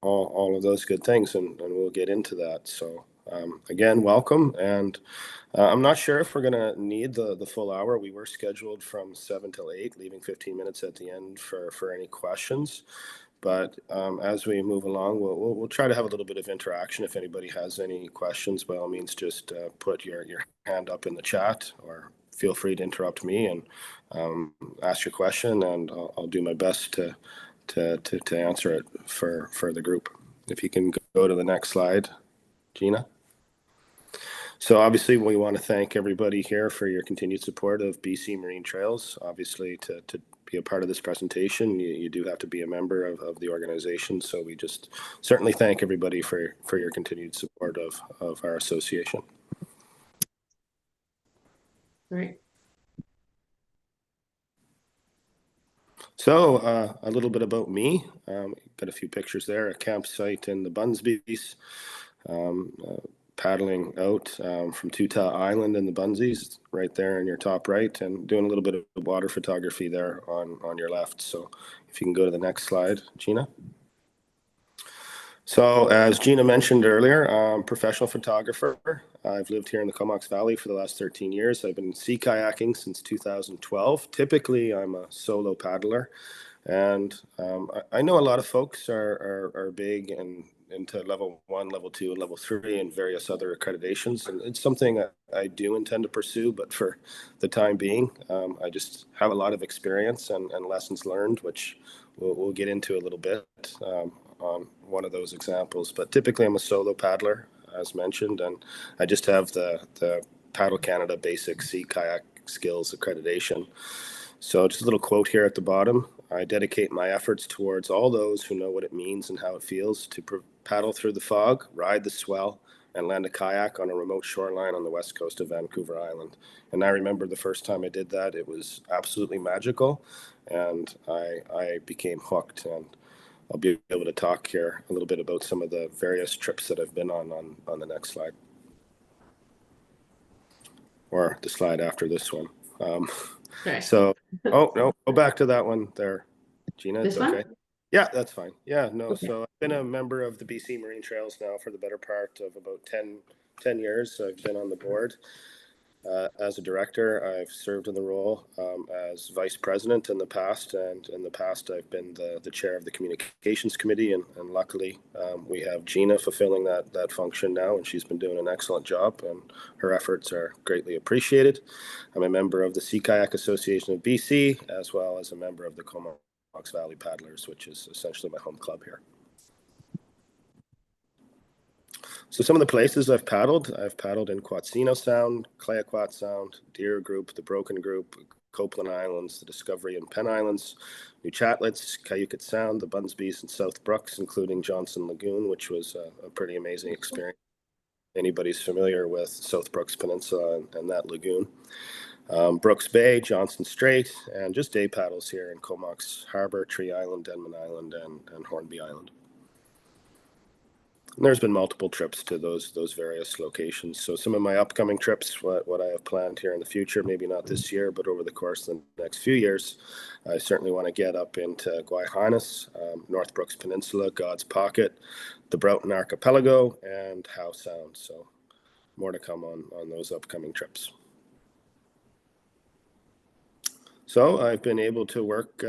all of those good things, and we'll get into that. So again, welcome. And I'm not sure if we're going to need the full hour. We were scheduled from 7 till 8, leaving 15 minutes at the end for any questions. But as we move along, we'll try to have a little bit of interaction. If anybody has any questions, by all means, just put your hand up in the chat, or feel free to interrupt me and ask your question, and I'll do my best to answer it for the group. If you can go to the next slide, Gina. So obviously, we want to thank everybody here for your continued support of BC Marine Trails. Obviously, to be a part of this presentation, you do have to be a member of the organization. So we just certainly thank everybody for your continued support of our association. Right. So a little bit about me. Got a few pictures there. A campsite in the Bunsbees. Paddling out from Tuta Island in the Bunsies, right there in your top right, and doing a little bit of water photography there on your left. So if you can go to the next slide, Gina. So as Gina mentioned earlier, I'm a professional photographer. I've lived here in the Comox Valley for the last 13 years. I've been sea kayaking since 2012. Typically, I'm a solo paddler. And I know a lot of folks are big and into level 1, level 2, and level 3, and various other accreditations. And it's something I do intend to pursue, but for the time being, I just have a lot of experience and lessons learned, which we'll get into a little bit on one of those examples. But typically, I'm a solo paddler, as mentioned, and I just have the Paddle Canada Basic Sea Kayak Skills Accreditation. So just a little quote here at the bottom. I dedicate my efforts towards all those who know what it means and how it feels to paddle through the fog, ride the swell, and land a kayak on a remote shoreline on the west coast of Vancouver Island. And I remember the first time I did that, it was absolutely magical, and I became hooked. And I'll be able to talk here a little bit about some of the various trips that I've been on the next slide. Or the slide after this one. Okay. So, oh, no, go back to that one there, Gina. This it's okay. one? Yeah, that's fine. Yeah, no. Okay. So I've been a member of the BC Marine Trails now for the better part of about 10 years. I've been on the board as a director. I've served in the role as vice president in the past, and in the past I've been the chair of the communications committee, and luckily we have Gina fulfilling that function now, and she's been doing an excellent job, and her efforts are greatly appreciated. I'm a member of the Sea Kayak Association of BC, as well as a member of the Comox Valley Paddlers, which is essentially my home club here. So some of the places I've paddled in Quatsino Sound, Clayoquot Sound, Deer Group, the Broken Group, Copeland Islands, the Discovery and Penn Islands, New Chatlets, Cayucet Sound, the Bunsbees, and South Brooks, including Johnson Lagoon, which was a pretty amazing experience. Anybody's familiar with South Brooks Peninsula and that lagoon. Brooks Bay, Johnson Strait, and just day paddles here in Comox Harbor, Tree Island, Denman Island, and Hornby Island. And there's been multiple trips to those various locations. So some of my upcoming trips, what I have planned here in the future, maybe not this year, but over the course of the next few years, I certainly want to get up into Guayhanas, North Brooks Peninsula, God's Pocket, the Broughton Archipelago, and Howe Sound. So more to come on those upcoming trips. So I've been able to work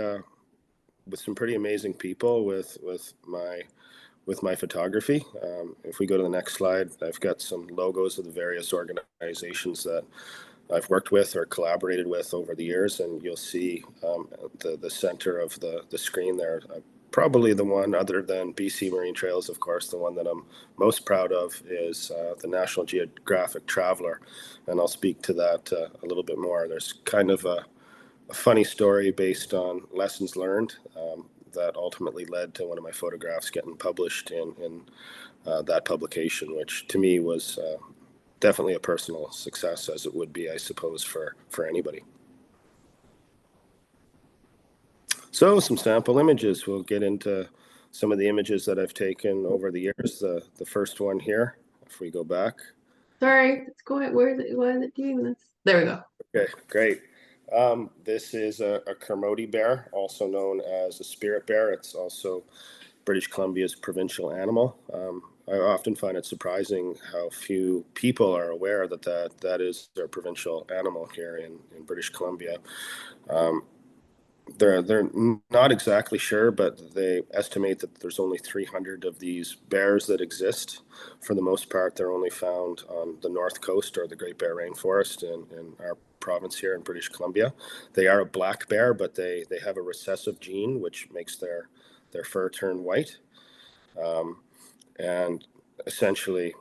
with some pretty amazing people with my photography. If we go to the next slide, I've got some logos of the various organizations that I've worked with or collaborated with over the years, and you'll see the center of the screen there. Probably the one, other than BC Marine Trails, of course, the one that I'm most proud of is the National Geographic Traveler, and I'll speak to that a little bit more. There's kind of a funny story based on lessons learned that ultimately led to one of my photographs getting published in that publication, which to me was definitely a personal success, as it would be, I suppose, for anybody. So some sample images. We'll get into some of the images that I've taken over the years. The first one here, if we go back. Sorry, let's go ahead. Why is it doing this? There we go. Okay, great. This is a Kermode bear, also known as a spirit bear. It's also British Columbia's provincial animal. I often find it surprising how few people are aware that that is their provincial animal here in British Columbia. They're not exactly sure, but they estimate that there's only 300 of these bears that exist. For the most part, they're only found on the north coast or the Great Bear Rainforest in our province here in British Columbia. They are a black bear, but they have a recessive gene which makes their fur turn white, and essentially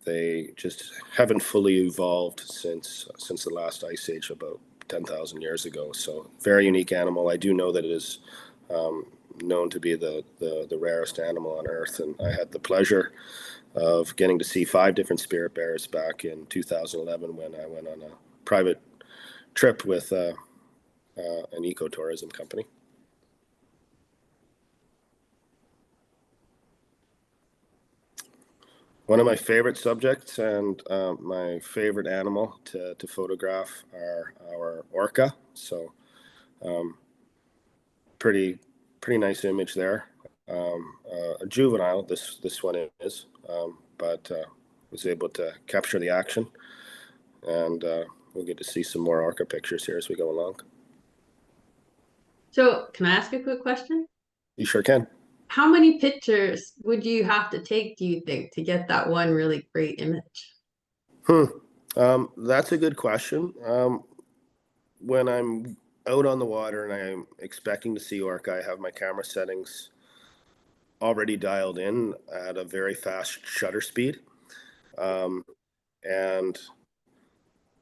they just haven't fully evolved since the last ice age about 10,000 years ago. So very unique animal. I do know that it is known to be the rarest animal on Earth, and I had the pleasure of getting to see 5 different spirit bears back in 2011 when I went on a private trip with an ecotourism company. One of my favorite subjects and my favorite animal to photograph are our orca. So pretty pretty nice image there. A juvenile, this one is, but was able to capture the action, and we'll get to see some more orca pictures here as we go along. So, can I ask a quick question? You sure can. How many pictures would you have to take, do you think, to get that one really great image? Hmm. That's a good question. When I'm out on the water and I'm expecting to see orca, I have my camera settings already dialed in at a very fast shutter speed. And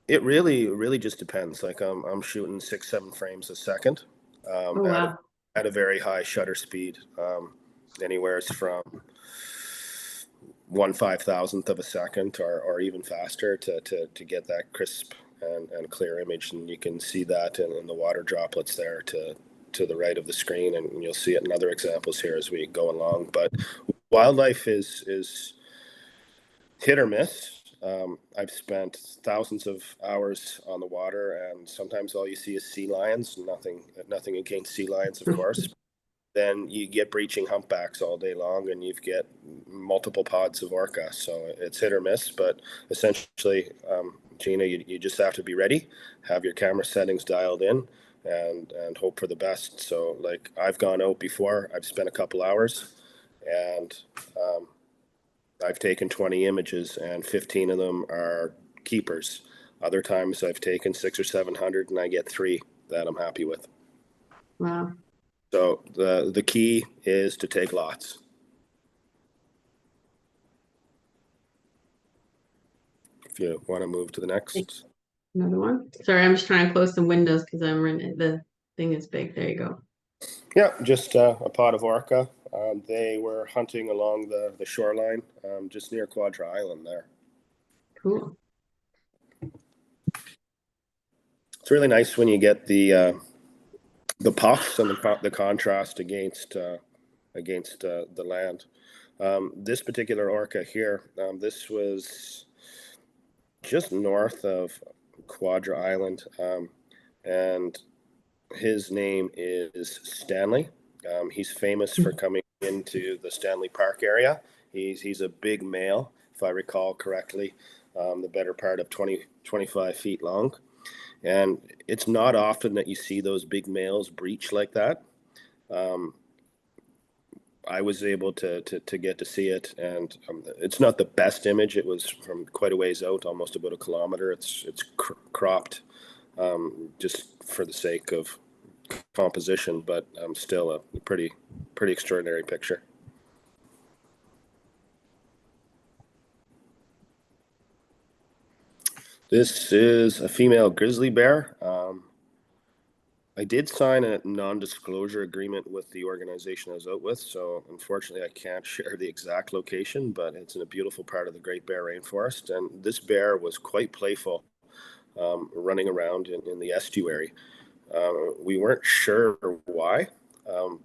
it really just depends. Like I'm shooting 6-7 frames a second Oh, at wow. a very high shutter speed, anywhere from 1/5000th of a second or even faster to get that crisp and clear image. And you can see that in the water droplets there to the right of the screen, and you'll see it in other examples here as we go along. But wildlife is hit or miss. I've spent thousands of hours on the water, and sometimes all you see is sea lions. Nothing against sea lions, of course. Then you get breaching humpbacks all day long, and you get multiple pods of orca. So it's hit or miss, but essentially, Gina, you just have to be ready, have your camera settings dialed in, and hope for the best. So like I've gone out before, I've spent a couple hours, and I've taken 20 images, and 15 of them are keepers. Other times I've taken 600 or 700, and I get 3 that I'm happy with. Wow. So the key is to take lots. If you want to move to the next. Another one. Sorry, I'm just trying to close some windows because I'm running. The thing is big. There you go. Yeah, just a pod of orca. They were hunting along the shoreline just near Quadra Island there. Cool. It's really nice when you get the puffs and the contrast against the land. This particular orca here, this was just north of Quadra Island, and his name is Stanley. He's famous for coming into the Stanley Park area. He's a big male, if I recall correctly, the better part of 25 feet long. And it's not often that you see those big males breach like that. I was able to get to see it, and it's not the best image. It was from quite a ways out, almost about a kilometer. It's cropped just for the sake of composition, but still a pretty extraordinary picture. This is a female grizzly bear. I did sign a non-disclosure agreement with the organization I was out with, so unfortunately I can't share the exact location, but it's in a beautiful part of the Great Bear Rainforest. And this bear was quite playful, running around in the estuary. We weren't sure why,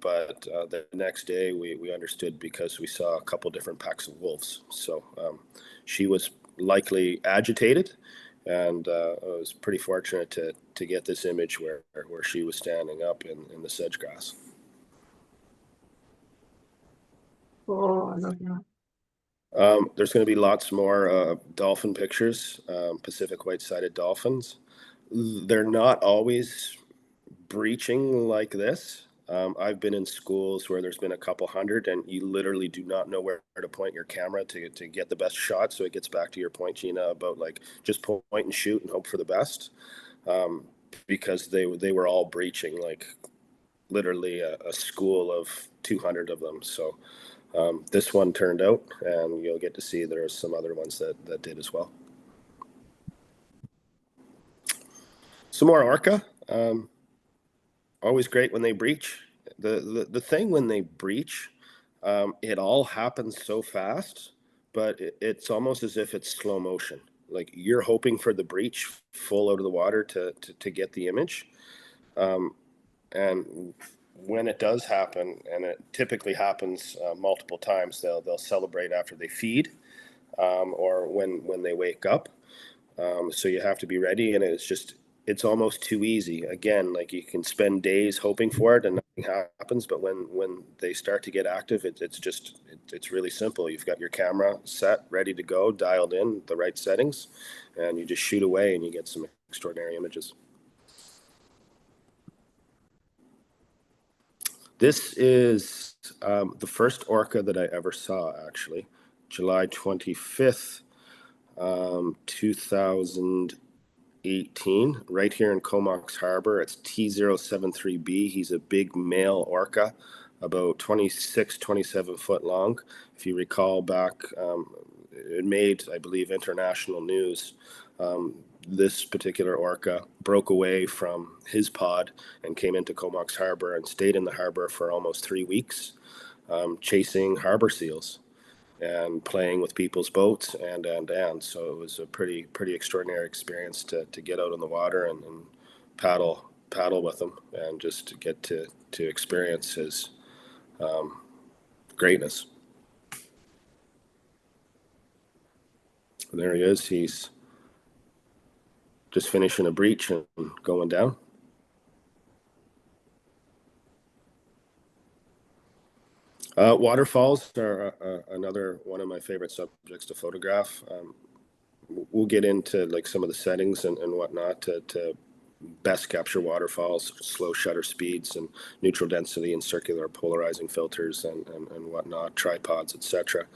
but the next day we understood because we saw a couple different packs of wolves. So she was likely agitated, and I was pretty fortunate to get this image where she was standing up in the sedge grass. Oh, I love that. There's going to be lots more dolphin pictures, Pacific white-sided dolphins. They're not always breaching like this. I've been in schools where there's been a couple hundred, and you literally do not know where to point your camera to get the best shot. So it gets back to your point, Gina, about like just point and shoot and hope for the best, um, because they were all breaching, like literally a school of 200 of them. So this one turned out, and you'll get to see there's some other ones that did as well. Some more orca. Always great when they breach. The thing when they breach, it all happens so fast, but it's almost as if it's slow motion. Like you're hoping for the breach full out of the water to get the image. And when it does happen, and it typically happens multiple times, they'll celebrate after they feed, or when they wake up. So you have to be ready, and it's almost too easy. Again, like you can spend days hoping for it and nothing happens, but when they start to get active, it's really simple. You've got your camera set, ready to go, dialed in, the right settings, and you just shoot away and you get some extraordinary images. This is the first orca that I ever saw, actually. July 25th, 2018, right here in Comox Harbor. It's T073B. He's a big male orca, about 26, 27 foot long. If you recall back, it made, I believe, international news. This particular orca broke away from his pod and came into Comox Harbor and stayed in the harbor for almost 3 weeks, chasing harbor seals and playing with people's boats and so it was a pretty extraordinary experience to get out on the water and paddle with him and just to get to experience his greatness. And there he is. He's just finishing a breach and going down. Waterfalls are another one of my favorite subjects to photograph. We'll get into like some of the settings and whatnot to best capture waterfalls, slow shutter speeds, and neutral density and circular polarizing filters and whatnot, tripods, etc.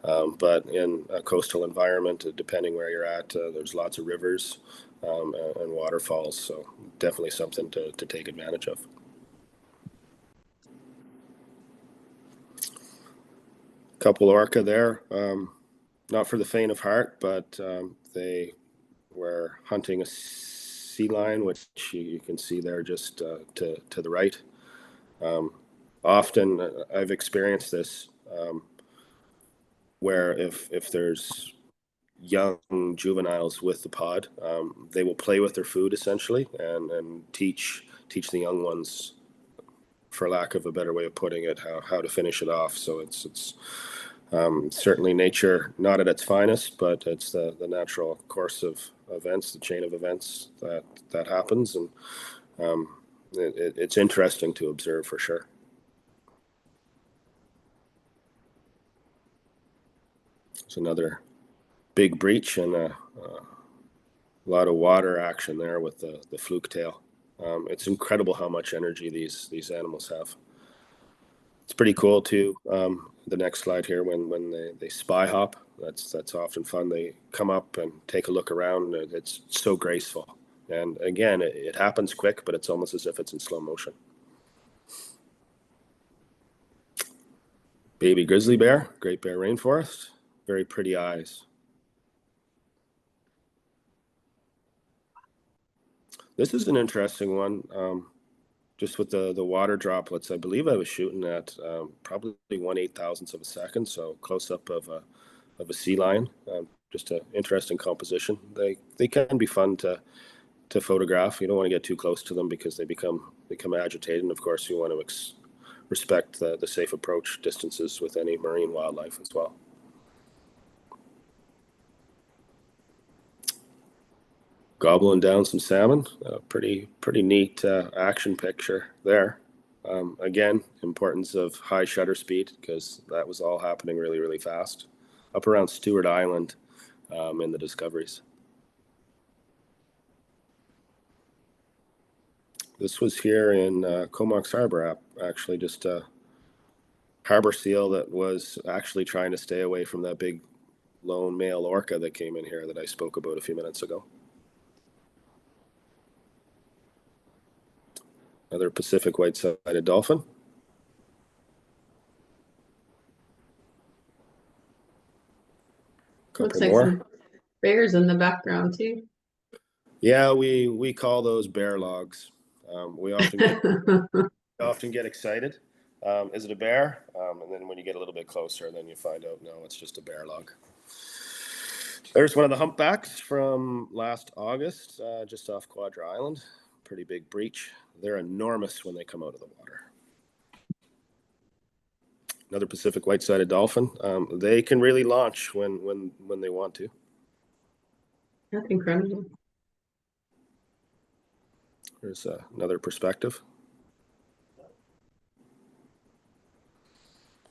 But in a coastal environment, depending where you're at, there's lots of rivers and waterfalls, so definitely something to take advantage of. Couple orca there, not for the faint of heart, but they were hunting a sea lion, which you can see there just to the right. Often I've experienced this, where if there's young juveniles with the pod, they will play with their food essentially and teach the young ones, for lack of a better way of putting it, how to finish it off. So it's certainly nature not at its finest, but it's the natural course of events, the chain of events that happens, and it's interesting to observe for sure. It's another big breach and a lot of water action there with the fluke tail. It's incredible how much energy these animals have. It's pretty cool too. The next slide here, when they spy hop, that's often fun. They come up and take a look around. It's so graceful. And again, it happens quick, but it's almost as if it's in slow motion. Baby grizzly bear, Great Bear Rainforest, very pretty eyes. This is an interesting one. Just with the water droplets, I believe I was shooting at probably 1/8,000th of a second, so close up of a sea lion. Just an interesting composition. They can be fun to photograph. You don't want to get too close to them because they become agitated, and of course you want to respect the safe approach distances with any marine wildlife as well. Gobbling down some salmon. Pretty neat action picture there. Again, importance of high shutter speed because that was all happening really, really fast up around Stewart Island in the discoveries. This was here in Comox Harbor, actually, just a harbor seal that was actually trying to stay away from that big lone male orca that came in here that I spoke about a few minutes ago. Another Pacific white-sided dolphin. Looks Couple like more. some bears in the background too. Yeah, we call those bear logs. We often get excited. Is it a bear? And then when you get a little bit closer, then you find out, no, it's just a bear log. There's one of the humpbacks from last August, just off Quadra Island. Pretty big breach. They're enormous when they come out of the water. Another Pacific white-sided dolphin. They can really launch when they want to. That's incredible. There's another perspective.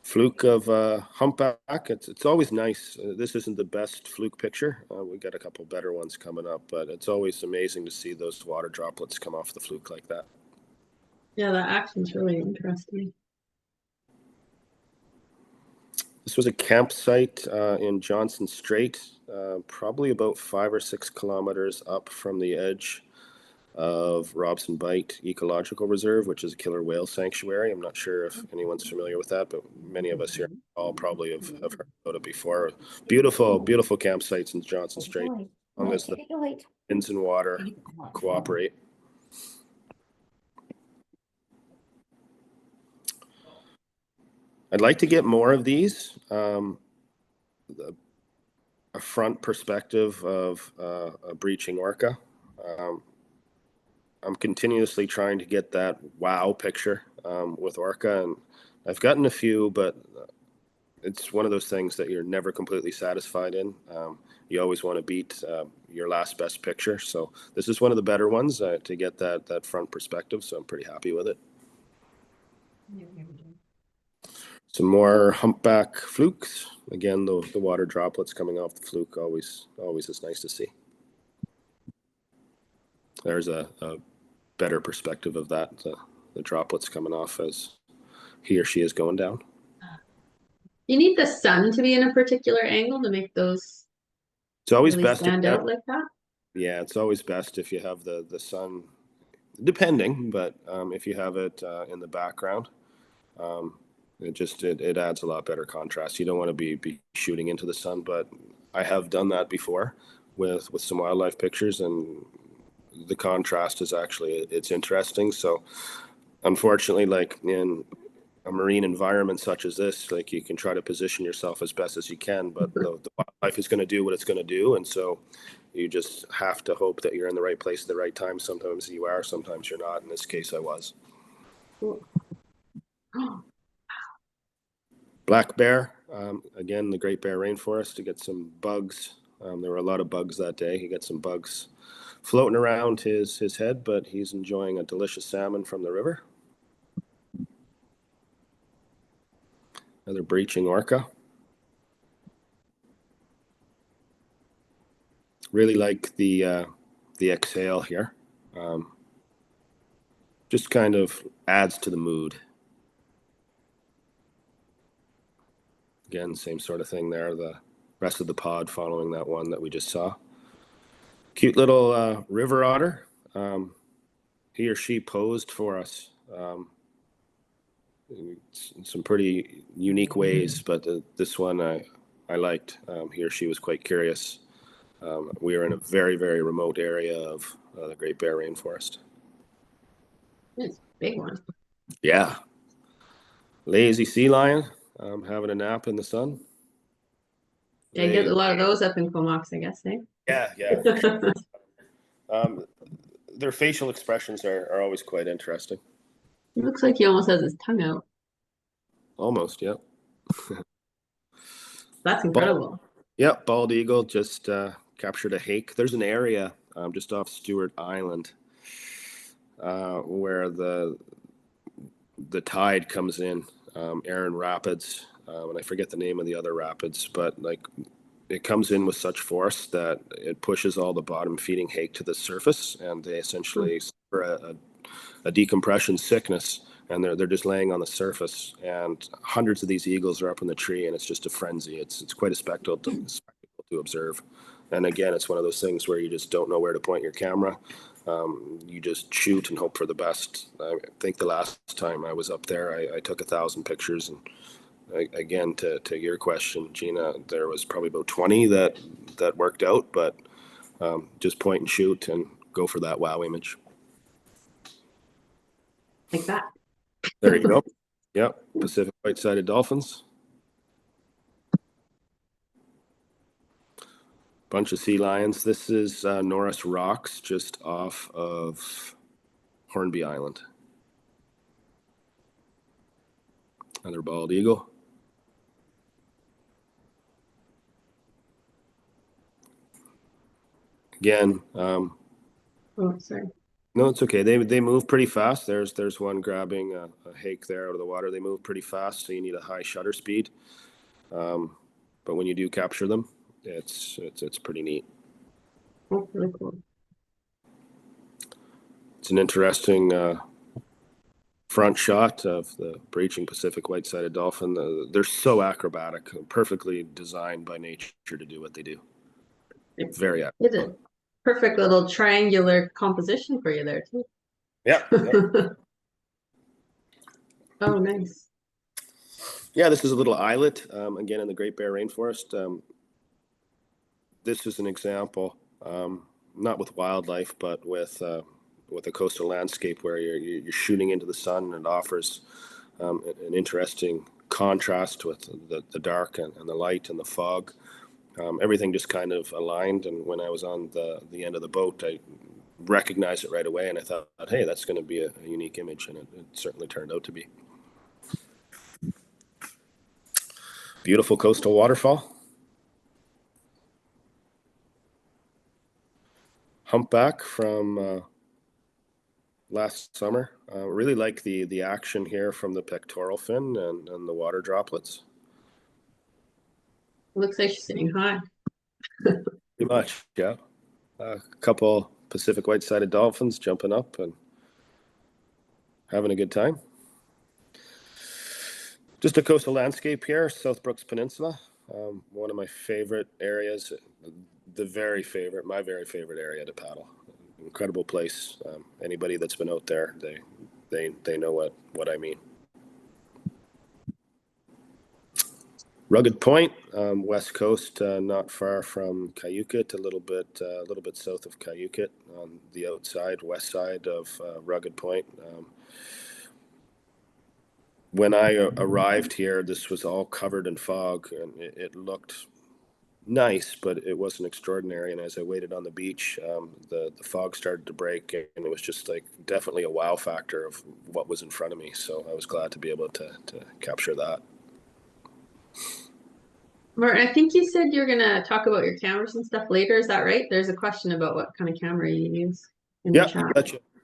Fluke of humpback. It's always nice. This isn't the best fluke picture. We got a couple better ones coming up, but it's always amazing to see those water droplets come off the fluke like that. Yeah, that action's really interesting. This was a campsite in Johnson Strait, probably about 5 or 6 kilometers up from the edge of Robson Bight Ecological Reserve, which is a killer whale sanctuary. I'm not sure if anyone's familiar with that, but many of us here all probably have heard about it before. Beautiful, beautiful campsites in Johnson Strait, as long as the winds and water cooperate. I'd like to get more of these. A front perspective of a breaching orca. I'm continuously trying to get that wow picture with orca, and I've gotten a few, but it's one of those things that you're never completely satisfied in. You always want to beat your last best picture. So this is one of the better ones to get that front perspective. So I'm pretty happy with it. Some more humpback flukes. Again, the water droplets coming off the fluke always is nice to see. There's a better perspective of that. The droplets coming off as he or she is going down. You need the sun to be in a particular angle to make those It's always really best stand out like that. Yeah, it's always best if you have the sun, depending, but if you have it in the background, it adds a lot better contrast. You don't want to be shooting into the sun, but I have done that before with some wildlife pictures, and the contrast is actually, it's interesting. So unfortunately, like in a marine environment such as this, like you can try to position yourself as best as you can, but the wildlife is going to do what it's going to do. And so you just have to hope that you're in the right place at the right time. Sometimes you are, sometimes you're not. In this case, I was. Cool. Black bear, again, the Great Bear Rainforest to get some bugs. There were a lot of bugs that day. He got some bugs floating around his head, but he's enjoying a delicious salmon from the river. Another breaching orca. Really like the exhale here. Just kind of adds to the mood. Again, same sort of thing there. The rest of the pod following that one that we just saw. Cute little river otter. He or she posed for us in some pretty unique ways, but this one I liked. He or she was quite curious. We are in a very, very remote area of the Great Bear Rainforest. It's a big one. Yeah. Lazy sea lion, having a nap in the sun. Yeah, you get a lot of those up in Comox, I guess, eh? Yeah, for sure. Their facial expressions are always quite interesting. It looks like he almost has his tongue out. Almost, yeah. That's incredible. Yep, bald eagle just captured a hake. There's an area just off Stewart Island where the tide comes in, Aaron Rapids, and I forget the name of the other rapids, but like it comes in with such force that it pushes all the bottom feeding hake to the surface, and they essentially suffer a decompression sickness, and they're just laying on the surface. And hundreds of these eagles are up in the tree, and it's just a frenzy. It's quite a spectacle to observe. And again, it's one of those things where you just don't know where to point your camera. You just shoot and hope for the best. I think the last time I was up there, I took 1,000 pictures, and again, to your question, Gina, there was probably about 20 that worked out, but just point and shoot and go for that wow image. Like that. There you go. Yep, Pacific white-sided dolphins. Bunch of sea lions. This is Norris Rocks, just off of Hornby Island. Another bald eagle. Again, oh, sorry. no, it's okay. They move pretty fast. There's one grabbing a hake there out of the water. They move pretty fast, so you need a high shutter speed. But when you do capture them, it's pretty neat. Oh, really cool. It's an interesting front shot of the breaching Pacific white-sided dolphin. They're so acrobatic, perfectly designed by nature to do what they do. Very acrobatic. It's a perfect little triangular composition for you there too. Yeah. Oh, nice. Yeah, this is a little islet, again, in the Great Bear Rainforest. This is an example, not with wildlife, but with a coastal landscape where you're shooting into the sun, and it offers an interesting contrast with the dark and the light and the fog. Everything just kind of aligned, and when I was on the end of the boat, I recognized it right away, and I thought, hey, that's going to be a unique image, and it certainly turned out to be. Beautiful coastal waterfall. Humpback from last summer. Really like the action here from the pectoral fin and the water droplets. Looks like she's sitting high. Pretty much, yeah. A couple Pacific white-sided dolphins jumping up and having a good time. Just a coastal landscape here, South Brooks Peninsula. One of my favorite areas, my very favorite area to paddle. Incredible place. Anybody that's been out there, they know what I mean. Rugged Point, west coast, not far from Cayucit, a little bit south of Cayucit, on the outside west side of Rugged Point. When I arrived here, this was all covered in fog, and it looked nice, but it wasn't extraordinary. And as I waited on the beach, the fog started to break, and it was just like definitely a wow factor of what was in front of me. So I was glad to be able to capture that. Martin, I think you said you're gonna talk about your cameras and stuff later. Is that right? There's a question about what kind of camera you use in the chat.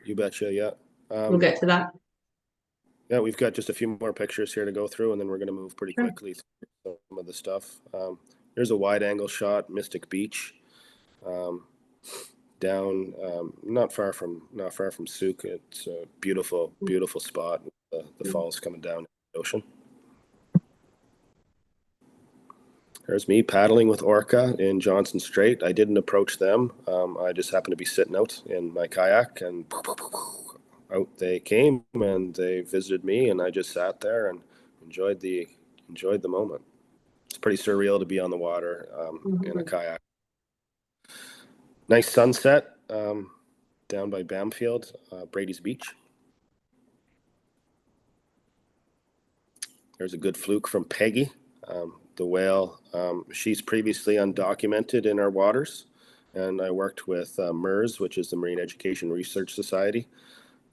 You betcha, yeah. We'll get to that. Yeah, we've got just a few more pictures here to go through, and then we're going to move pretty quickly through some of the stuff. Here's a wide-angle shot, Mystic Beach, down not far from Souk. It's a beautiful spot. The falls coming down in the ocean. There's me paddling with Orca in Johnson Strait. I didn't approach them. I just happened to be sitting out in my kayak, and out they came, and they visited me, and I just sat there and enjoyed the moment. It's pretty surreal to be on the water in a kayak. Nice sunset down by Bamfield, Brady's Beach. There's a good fluke from Peggy, the whale. She's previously undocumented in our waters, and I worked with MERS, which is the Marine Education Research Society,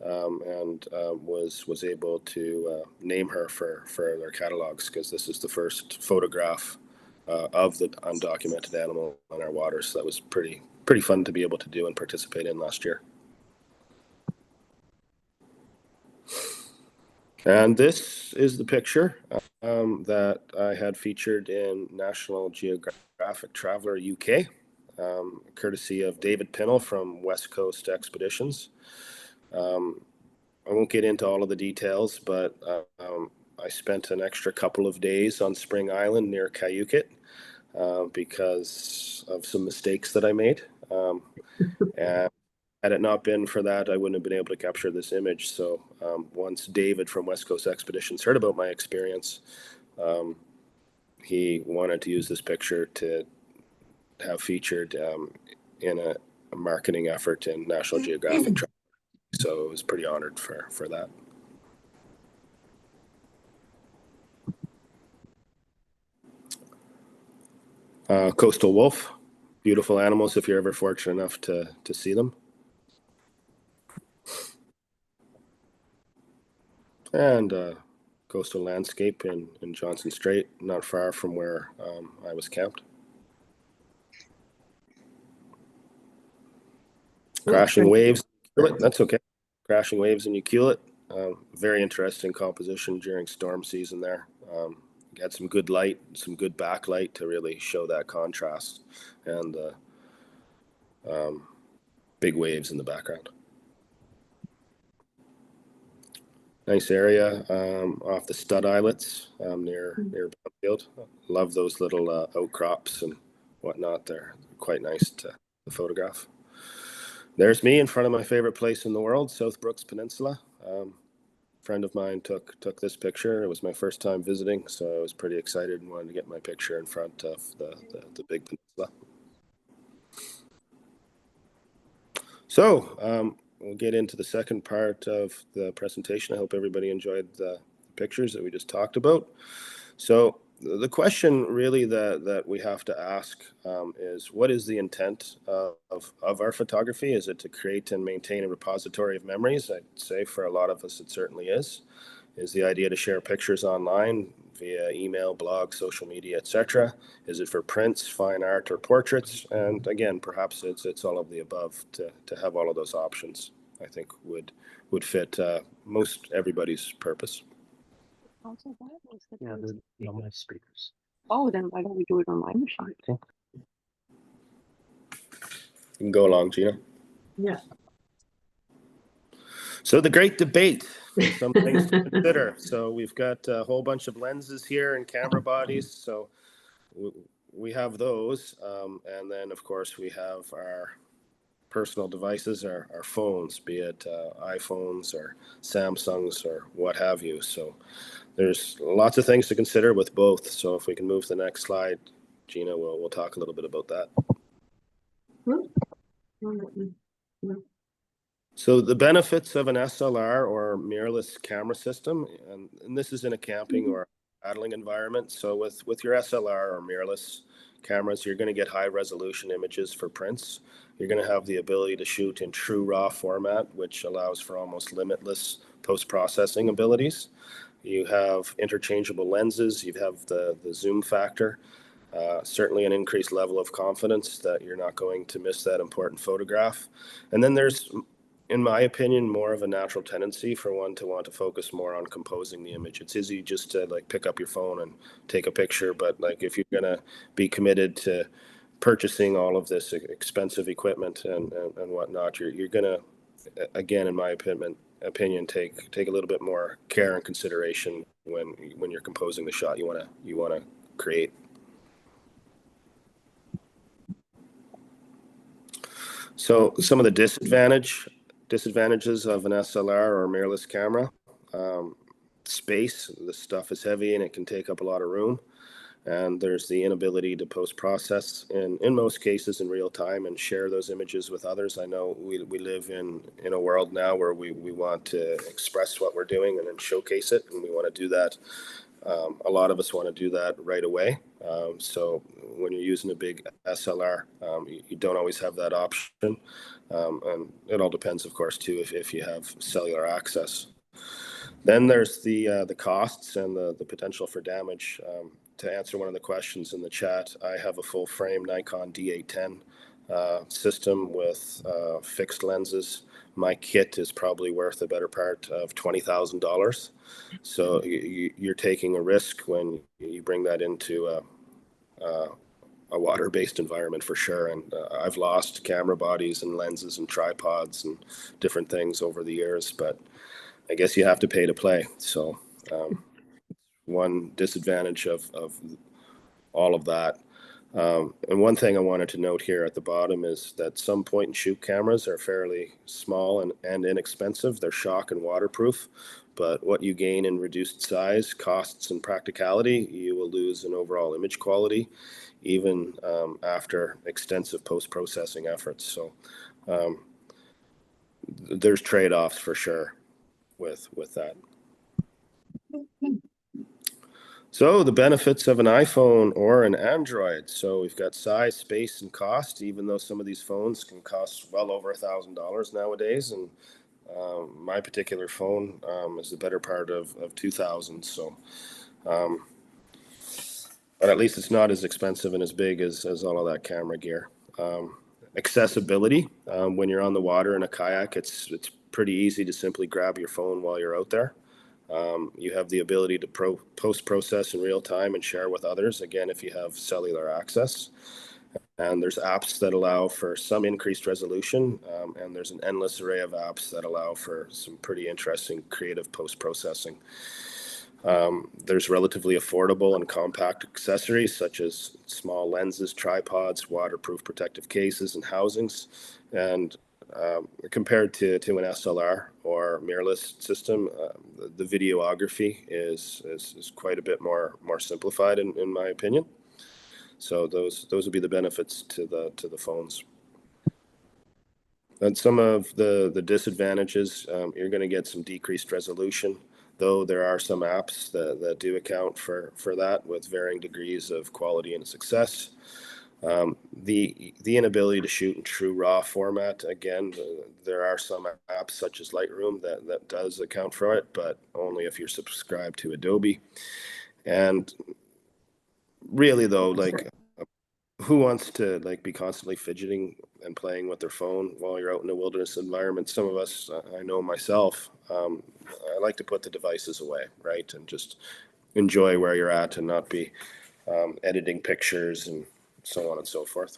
and was able to name her for their catalogs, because this is the first photograph of the undocumented animal in our waters. So that was pretty fun to be able to do and participate in last year. And this is the picture that I had featured in National Geographic Traveler UK, courtesy of David Pinnell from West Coast Expeditions. I won't get into all of the details, but I spent an extra couple of days on Spring Island near Cayuket because of some mistakes that I made. And had it not been for that, I wouldn't have been able to capture this image. So once David from West Coast Expeditions heard about my experience, he wanted to use this picture to have featured in a marketing effort in National Geographic. So I was pretty honored for that. Coastal wolf, beautiful animals if you're ever fortunate enough to see them. And coastal landscape in Johnson Strait, not far from where I was camped. Crashing waves, that's okay. Crashing waves and you keel it. Very interesting composition during storm season there. Had some good light, some good backlight to really show that contrast, and big waves in the background. Nice area off the Stud Islets near Brownfield. Love those little outcrops and whatnot. They're quite nice to photograph. There's me in front of my favorite place in the world, South Brooks Peninsula. Friend of mine took this picture. It was my first time visiting, so I was pretty excited and wanted to get my picture in front of the big peninsula. So we'll get into the second part of the presentation. I hope everybody enjoyed the pictures that we just talked about. So the question really that we have to ask is, what is the intent of our photography? Is it to create and maintain a repository of memories? I'd say for a lot of us it certainly is. Is the idea to share pictures online via email, blog, social media, etc.? Is it for prints, fine art, or portraits? And again, perhaps it's all of the above. To have all of those options, I think would fit most everybody's purpose. Also, why was the on my speakers? Oh, then why don't we do it on my machine? You can go along, Gina. Yeah. So the great debate, some things to consider. So we've got a whole bunch of lenses here and camera bodies. So we have those. And then, of course, we have our personal devices, our phones, be it iPhones or Samsungs or what have you. So there's lots of things to consider with both. So if we can move to the next slide, Gina, we'll talk a little bit about that. So the benefits of an SLR or mirrorless camera system, and this is in a camping or paddling environment. So with your SLR or mirrorless cameras, you're going to get high resolution images for prints. You're going to have the ability to shoot in true RAW format, which allows for almost limitless post-processing abilities. You have interchangeable lenses. You have the zoom factor. Certainly an increased level of confidence that you're not going to miss that important photograph. And then there's, in my opinion, more of a natural tendency for one to want to focus more on composing the image. It's easy just to like pick up your phone and take a picture, but like if you're gonna be committed to purchasing all of this expensive equipment and whatnot, you're gonna, again, in my opinion, take a little bit more care and consideration when you're composing the shot you wanna create. So some of the disadvantages of an SLR or mirrorless camera: space. The stuff is heavy and it can take up a lot of room. And there's the inability to post-process in most cases in real time and share those images with others. I know we live in a world now where we want to express what we're doing and then showcase it, and we want to do that. A lot of us want to do that right away. So when you're using a big SLR, you don't always have that option. And it all depends, of course, too, if you have cellular access. Then there's the costs and the potential for damage. To answer one of the questions in the chat, I have a full frame Nikon D810 system with fixed lenses, my kit is probably worth a better part of $20,000. So you're taking a risk when you bring that into a water-based environment for sure. And I've lost camera bodies and lenses and tripods and different things over the years, but I guess you have to pay to play. So one disadvantage of all of that. And one thing I wanted to note here at the bottom is that some point and shoot cameras are fairly small and inexpensive. They're shock and waterproof, but what you gain in reduced size, costs, and practicality, you will lose in overall image quality, even after extensive post-processing efforts. So there's trade-offs for sure with that. So the benefits of an iPhone or an Android. So we've got size, space, and cost, even though some of these phones can cost well over $1,000 nowadays. And my particular phone is the better part of 2,000. So, but at least it's not as expensive and as big as all of that camera gear. Accessibility. When you're on the water in a kayak, it's pretty easy to simply grab your phone while you're out there. You have the ability to post-process in real time and share with others, again, if you have cellular access. And there's apps that allow for some increased resolution, and there's an endless array of apps that allow for some pretty interesting creative post-processing. There's relatively affordable and compact accessories such as small lenses, tripods, waterproof protective cases, and housings. And compared to an SLR or mirrorless system, the videography is quite a bit more simplified in my opinion. So those would be the benefits to the phones. And some of the disadvantages, you're going to get some decreased resolution, though there are some apps that do account for that with varying degrees of quality and success. The inability to shoot in true RAW format, again, there are some apps such as Lightroom that does account for it, but only if you're subscribed to Adobe. And really though, like, who wants to like be constantly fidgeting and playing with their phone while you're out in a wilderness environment? Some of us, I know myself, I like to put the devices away, right? And just enjoy where you're at and not be editing pictures and so on and so forth.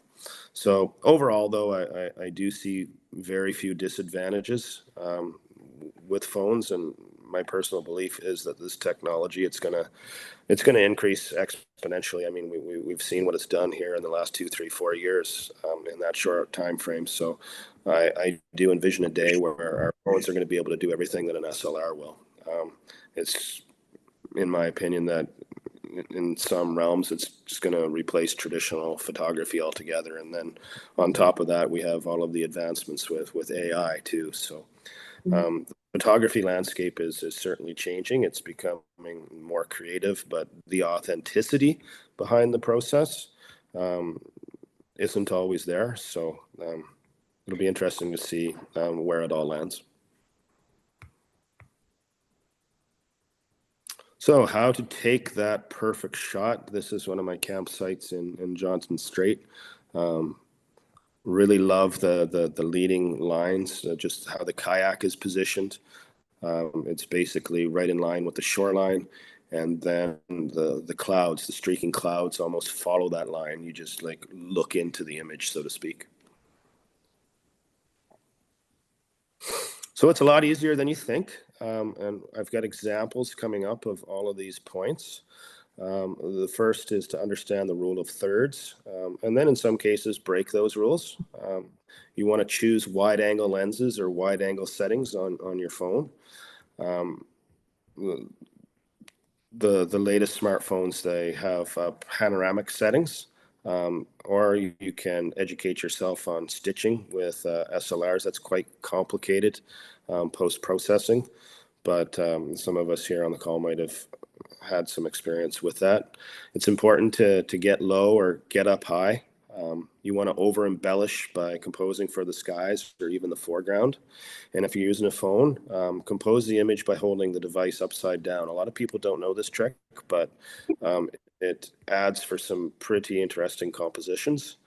So overall, though, I do see very few disadvantages with phones, and my personal belief is that this technology, it's gonna increase exponentially. I mean, we've seen what it's done here in the last 2, 3, 4 years in that short time frame. So I do envision a day where our phones are going to be able to do everything that an SLR will. It's, in my opinion, that in some realms, it's just going to replace traditional photography altogether. And then on top of that, we have all of the advancements with AI too. So the photography landscape is certainly changing. It's becoming more creative, but the authenticity behind the process isn't always there. So it'll be interesting to see where it all lands. So how to take that perfect shot. This is one of my campsites in Johnson Strait. Really love the leading lines, just how the kayak is positioned. It's basically right in line with the shoreline, and then the clouds, the streaking clouds almost follow that line. You just like look into the image, so to speak. So it's a lot easier than you think. And I've got examples coming up of all of these points. The first is to understand the rule of thirds, and then in some cases break those rules. You want to choose wide angle lenses or wide angle settings on your phone. The latest smartphones, they have panoramic settings, or you can educate yourself on stitching with SLRs. That's quite complicated post-processing, but some of us here on the call might have had some experience with that. It's important to get low or get up high. You want to over embellish by composing for the skies or even the foreground. And if you're using a phone, compose the image by holding the device upside down. A lot of people don't know this trick, but it adds for some pretty interesting compositions.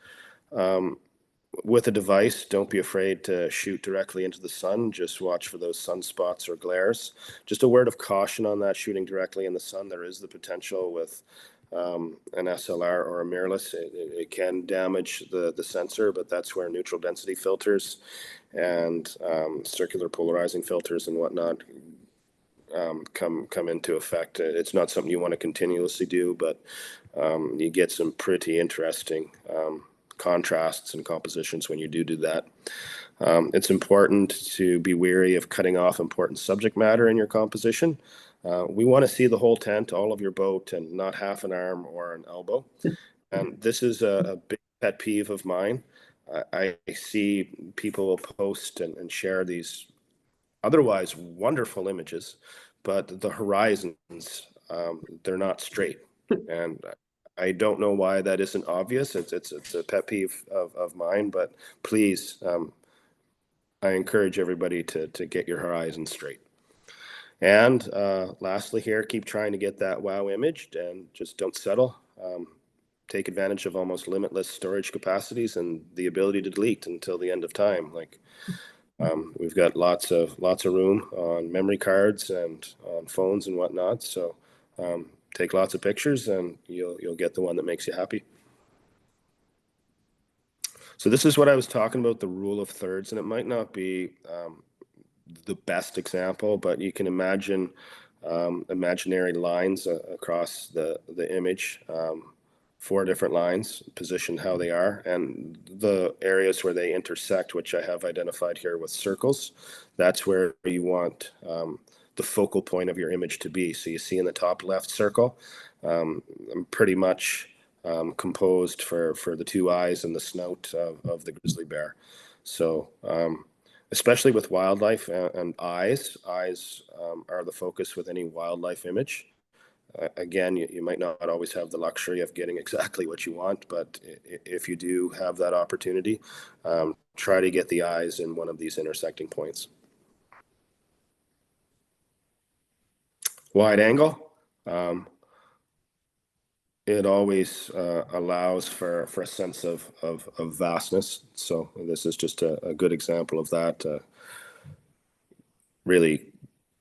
with a device, don't be afraid to shoot directly into the sun. Just watch for those sunspots or glares. Just a word of caution on that, shooting directly in the sun. There is the potential with an SLR or a mirrorless. It can damage the sensor, but that's where neutral density filters and circular polarizing filters and whatnot come into effect. It's not something you want to continuously do, but you get some pretty interesting contrasts and compositions when you do that. It's important to be wary of cutting off important subject matter in your composition. We want to see the whole tent, all of your boat, and not half an arm or an elbow. And this is a big pet peeve of mine. I see people post and share these otherwise wonderful images, but the horizons, they're not straight. And I don't know why that isn't obvious. It's a pet peeve of mine, but please, I encourage everybody to get your horizon straight. And lastly here, keep trying to get that wow imaged and just don't settle. Take advantage of almost limitless storage capacities and the ability to delete until the end of time. Like we've got lots of room on memory cards and on phones and whatnot. So take lots of pictures and you'll get the one that makes you happy. So this is what I was talking about, the rule of thirds, and it might not be the best example, but you can imagine imaginary lines across the image, 4 different lines positioned how they are, and the areas where they intersect, which I have identified here with circles, that's where you want the focal point of your image to be. So you see in the top left circle, I'm pretty much composed for the 2 eyes and the snout of the grizzly bear. So especially with wildlife and eyes are the focus with any wildlife image. Again, you might not always have the luxury of getting exactly what you want, but if you do have that opportunity, try to get the eyes in one of these intersecting points. Wide angle. It always allows for a sense of vastness. So this is just a good example of that, really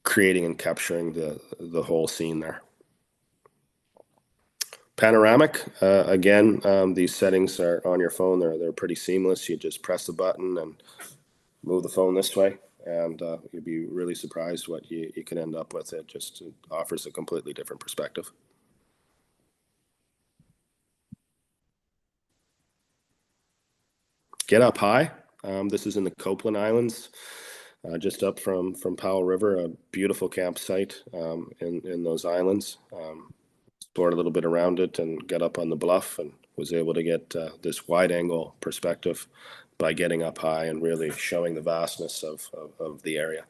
creating and capturing the whole scene there. Panoramic, again, these settings are on your phone. They're pretty seamless. You just press the button and move the phone this way, and you'd be really surprised what you can end up with. It just offers a completely different perspective. Get up high. This is in the Copeland Islands, just up from Powell River, a beautiful campsite in those islands. Explored a little bit around it and got up on the bluff and was able to get this wide angle perspective by getting up high and really showing the vastness of the area.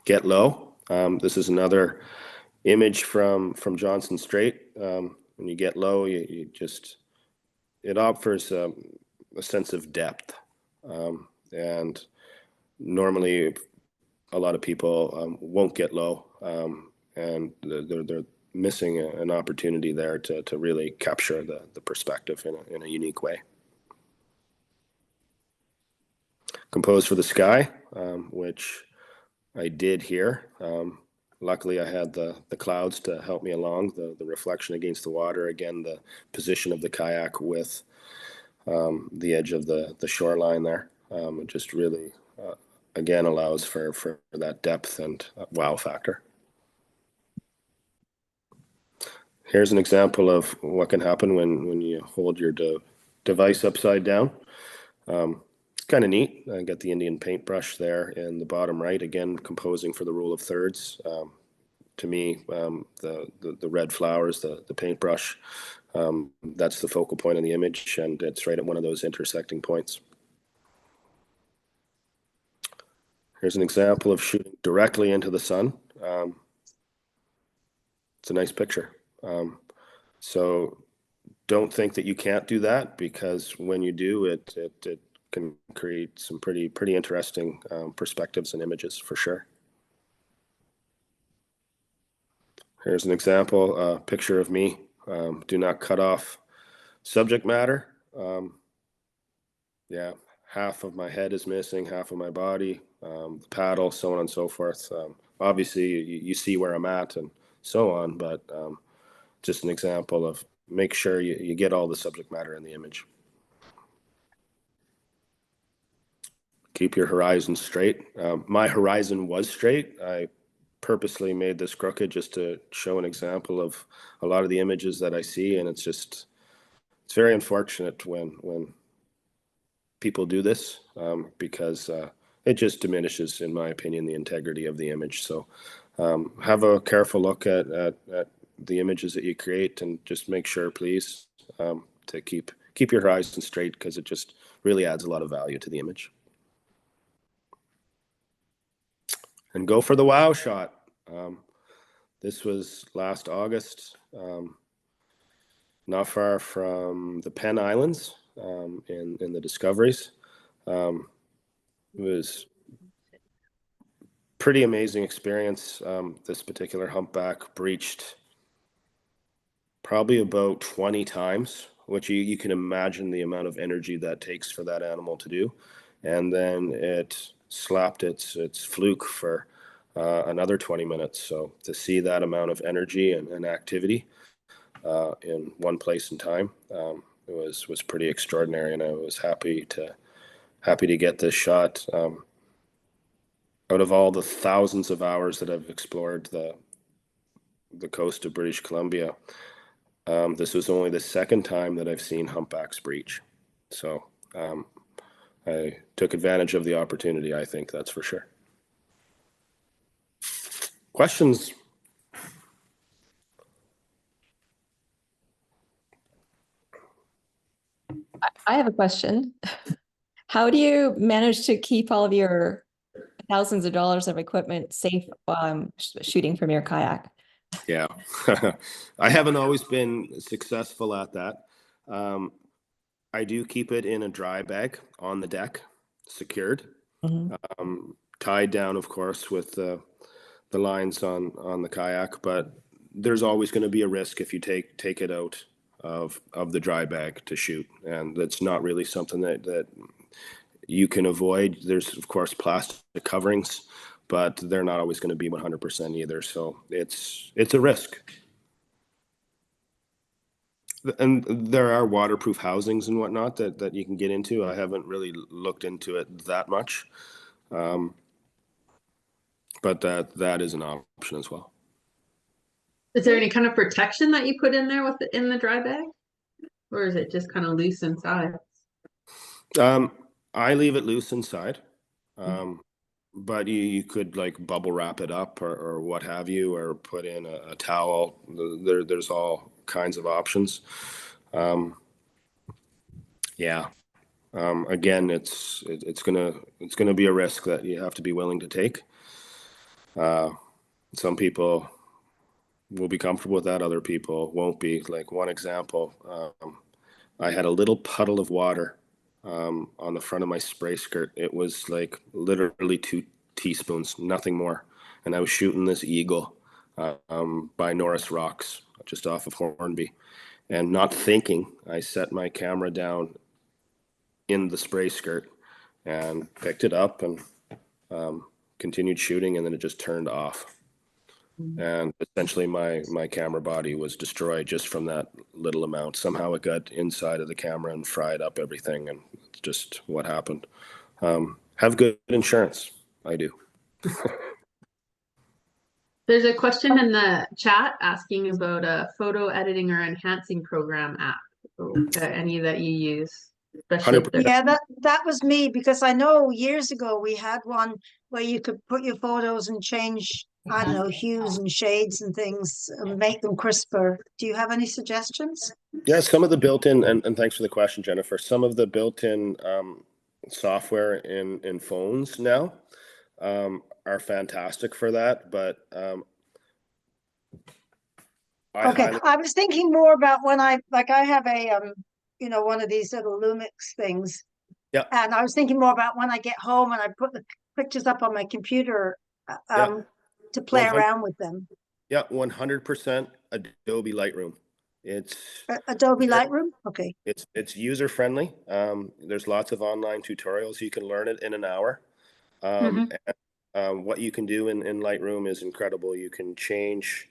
Get low. This is another image from Johnson Strait. When you get low, you just, it offers a sense of depth. And normally a lot of people won't get low, and they're missing an opportunity there to really capture the perspective in a unique way. Compose for the sky, which I did here. Luckily, I had the clouds to help me along, the reflection against the water, again, the position of the kayak with the edge of the shoreline there. It just really, again, allows for that depth and wow factor. Here's an example of what can happen when you hold your device upside down. It's kind of neat. I got the Indian paintbrush there in the bottom right, again, composing for the rule of thirds. To me, the red flowers, the paintbrush, that's the focal point of the image, and it's right at one of those intersecting points. Here's an example of shooting directly into the sun. It's a nice picture. So don't think that you can't do that, because when you do, it can create some pretty interesting perspectives and images for sure. Here's an example, picture of me Do not cut off subject matter. Yeah, half of my head is missing, half of my body, the paddle, so on and so forth. Obviously, you see where I'm at and so on, but just an example of make sure you get all the subject matter in the image. Keep your horizon straight. My horizon was straight. I purposely made this crooked just to show an example of a lot of the images that I see, and it's very unfortunate when people do this, because it just diminishes, in my opinion, the integrity of the image. So have a careful look at the images that you create, and just make sure, please, to keep your horizon straight, because it just really adds a lot of value to the image. And go for the wow shot. This was last August, not far from the Penn Islands, in the Discoveries. It was pretty amazing experience. This particular humpback breached probably about 20 times, which you can imagine the amount of energy that takes for that animal to do. And then it slapped its fluke for another 20 minutes. So to see that amount of energy and activity in one place and time, it was pretty extraordinary, and I was happy to get this shot. Out of all the thousands of hours that I've explored the coast of British Columbia, this was only the second time that I've seen humpbacks breach. So I took advantage of the opportunity, I think, that's for sure. Questions? I have a question. How do you manage to keep all of your thousands of dollars of equipment safe shooting from your kayak? Yeah, I haven't always been successful at that. I do keep it in a dry bag on the deck, secured, tied down, of course, with the lines on the kayak. But there's always going to be a risk if you take it out of the dry bag to shoot, and that's not really something that you can avoid. There's, of course, plastic coverings, but they're not always going to be 100% either. So it's a risk. And there are waterproof housings and whatnot that you can get into. I haven't really looked into it that much, but that is an option as well. Is there any kind of protection that you put in there in the dry bag, or is it just kind of loose inside? I leave it loose inside, but you could like bubble wrap it up or what have you, or put in a towel. There's all kinds of options. Yeah. Again, it's gonna be a risk that you have to be willing to take. Some people will be comfortable with that, other people won't be. Like one example, I had a little puddle of water on the front of my spray skirt. It was like literally 2 teaspoons, nothing more. And I was shooting this eagle by Norris Rocks, just off of Hornby. And not thinking, I set my camera down in the spray skirt and picked it up and continued shooting, and then it just turned off. And essentially my camera body was destroyed just from that little amount. Somehow it got inside of the camera and fried up everything, and it's just what happened. Have good insurance. I do. There's a question in the chat asking about a photo editing or enhancing program app. Any that you use, especially if they're- Yeah, that was me, because I know years ago we had one where you could put your photos and change, I don't know, hues and shades and things and make them crisper. Do you have any suggestions? Yeah, some of the built-in, and thanks for the question, Jennifer. Some of the built-in software in phones now are fantastic for that, but I was thinking more about when I have a one of these little Lumix things. Yeah. And I was thinking more about when I get home and I put the pictures up on my computer to play around with them. Yeah, 100% Adobe Lightroom. It's Adobe very- Lightroom? Okay. it's user friendly. There's lots of online tutorials. You can learn it in an hour. What you can do in Lightroom is incredible. You can change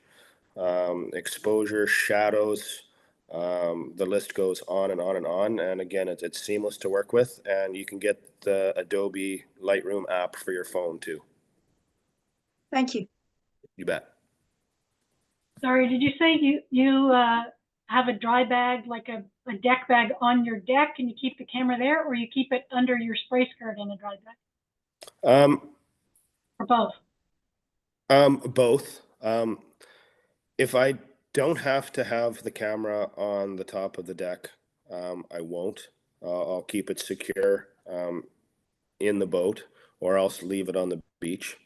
exposure, shadows. The list goes on and on and on. And again, it's seamless to work with, and you can get the Adobe Lightroom app for your phone too. Thank you. You bet. Sorry, did you say you have a dry bag, like a deck bag on your deck, and you keep the camera there, or you keep it under your spray skirt in a dry bag? Or both? Both. If I don't have to have the camera on the top of the deck, I won't. I'll keep it secure in the boat, or else leave it on the beach.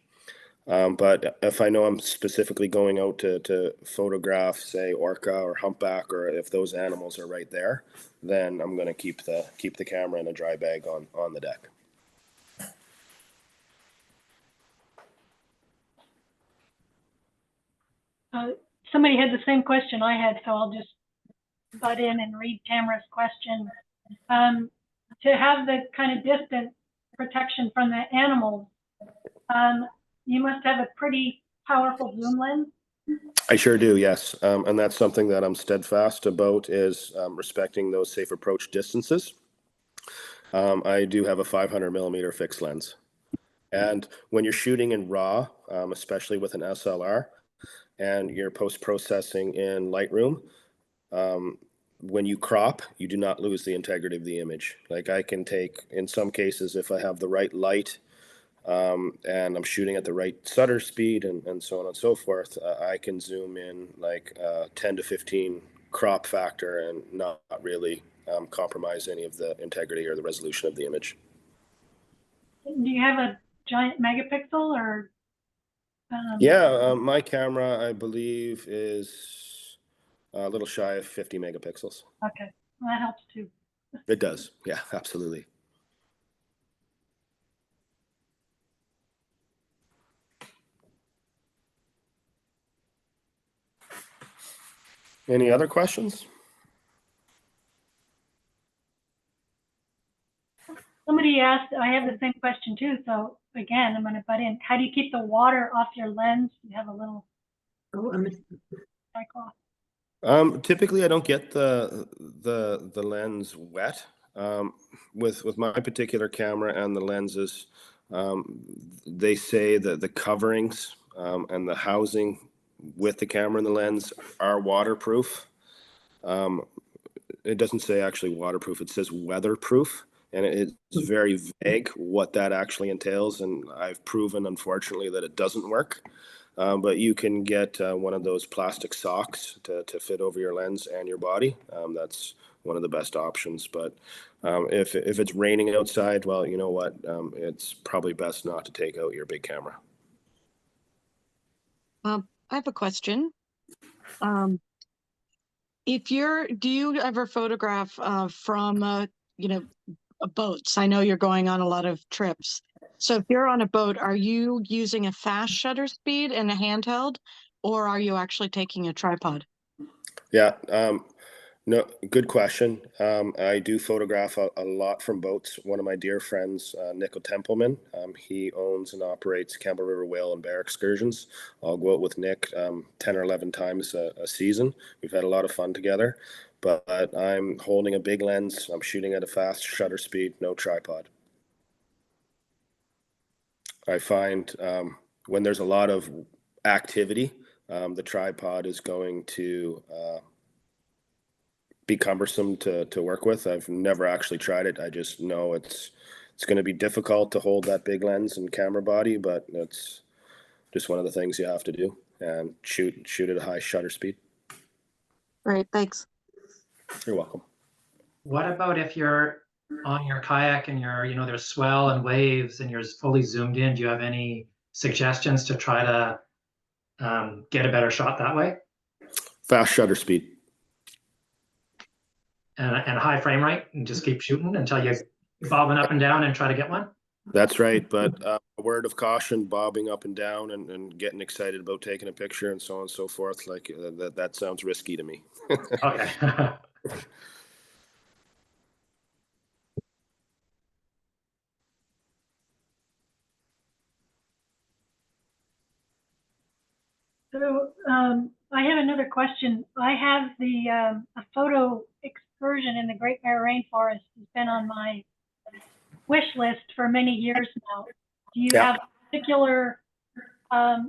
But if I know I'm specifically going out to photograph, say, orca or humpback, or if those animals are right there, then I'm going to keep the camera in a dry bag on the deck. Somebody had the same question I had, so I'll just butt in and read Tamara's question. To have the kind of distance protection from the animals, you must have a pretty powerful zoom lens. I sure do, yes. And that's something that I'm steadfast about, is respecting those safe approach distances. I do have a 500 millimeter fixed lens. And when you're shooting in RAW, especially with an SLR, and you're post-processing in Lightroom, when you crop, you do not lose the integrity of the image. Like, I can take, in some cases, if I have the right light, and I'm shooting at the right shutter speed and so on and so forth, I can zoom in like 10 to 15 crop factor and not really compromise any of the integrity or the resolution of the image. Do you have a giant megapixel, or? Yeah, my camera, I believe, is a little shy of 50 megapixels. Okay, well, that helps too. It does, yeah, absolutely. Any other questions? Somebody asked, I have the same question too, so again, I'm going to butt in. How do you keep the water off your lens? You have a little cloth. Typically, I don't get the lens wet. With my particular camera and the lenses, they say that the coverings and the housing with the camera and the lens are waterproof. It doesn't say actually waterproof, it says weatherproof, and it's very vague what that actually entails, and I've proven, unfortunately, that it doesn't work. But you can get one of those plastic socks to fit over your lens and your body. That's one of the best options. But if it's raining outside, well, you know what? It's probably best not to take out your big camera. I have a question. Do you ever photograph from, boats? I know you're going on a lot of trips. So if you're on a boat, are you using a fast shutter speed and a handheld, or are you actually taking a tripod? Yeah, no, good question. I do photograph a lot from boats. One of my dear friends, Nico Templeman, he owns and operates Campbell River Whale and Bear excursions. I'll go out with Nick 10 or 11 times a season. We've had a lot of fun together, but I'm holding a big lens. I'm shooting at a fast shutter speed, no tripod. I find when there's a lot of activity, the tripod is going to be cumbersome to work with. I've never actually tried it. I just know it's going to be difficult to hold that big lens and camera body, but it's just one of the things you have to do, and shoot at a high shutter speed. Great, thanks. You're welcome. What about if you're on your kayak and there's swell and waves and you're fully zoomed in? Do you have any suggestions to try to get a better shot that way? Fast shutter speed. And a high frame rate, and just keep shooting until you bobbing up and down and try to get one? That's right. But a word of caution, bobbing up and down and getting excited about taking a picture and so on and so forth. Like that sounds risky to me. Okay. So I have another question. I have a photo excursion in the Great Bear Rainforest. It's been on my wish list for many years now. Do you Yeah. have a particular,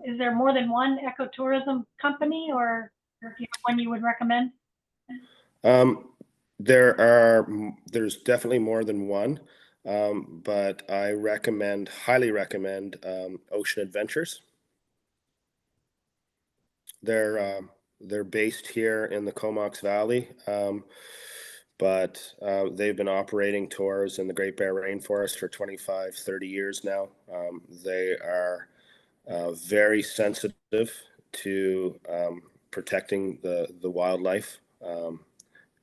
is there more than one ecotourism company, or do you have one you would recommend? There's definitely more than one, but I highly recommend Ocean Adventures. They're based here in the Comox Valley, but they've been operating tours in the Great Bear Rainforest for 25, 30 years now. They are very sensitive to protecting the wildlife,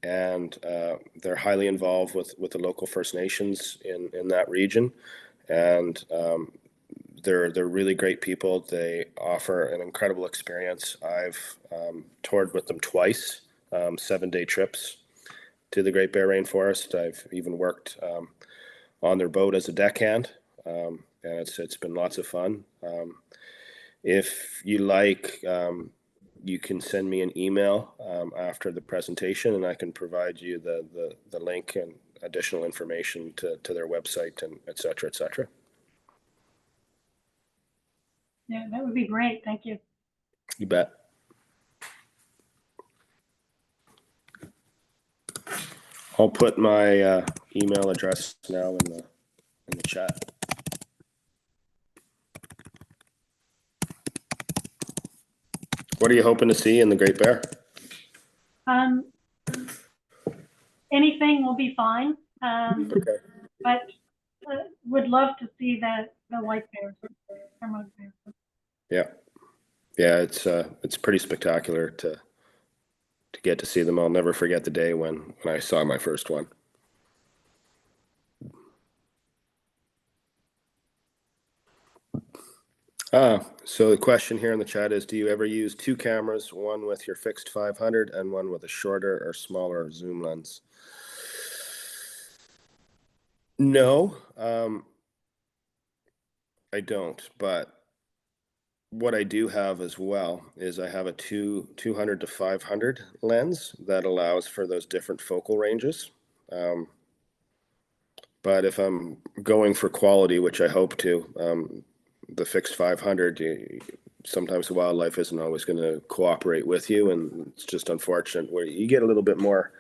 and they're highly involved with the local First Nations in that region, and they're really great people. They offer an incredible experience. I've toured with them twice, 7-day trips to the Great Bear Rainforest. I've even worked on their boat as a deckhand, and it's been lots of fun. If you like, you can send me an email after the presentation, and I can provide you the link and additional information to their website and et cetera, et cetera. Yeah, that would be great. Thank you. You bet. I'll put my email address now in the chat. What are you hoping to see in the Great Bear? Anything will be fine. Okay. But would love to see the white bears, remote bears. Yeah, it's pretty spectacular to get to see them. I'll never forget the day when I saw my first one. So the question here in the chat is, do you ever use two cameras, one with your fixed 500 and one with a shorter or smaller zoom lens? No, I don't, but what I do have as well is I have a 200 to 500 lens that allows for those different focal ranges. But if I'm going for quality, which I hope to, the fixed 500, sometimes the wildlife isn't always going to cooperate with you, and it's just unfortunate where you get a little bit more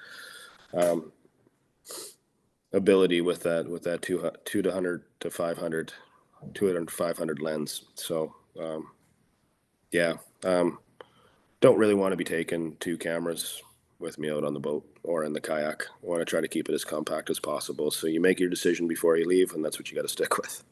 ability with that 200 to 500, 200 to 500 lens. So yeah, don't really want to be taking two cameras with me out on the boat or in the kayak. I want to try to keep it as compact as possible. So you make your decision before you leave, and that's what you got to stick with.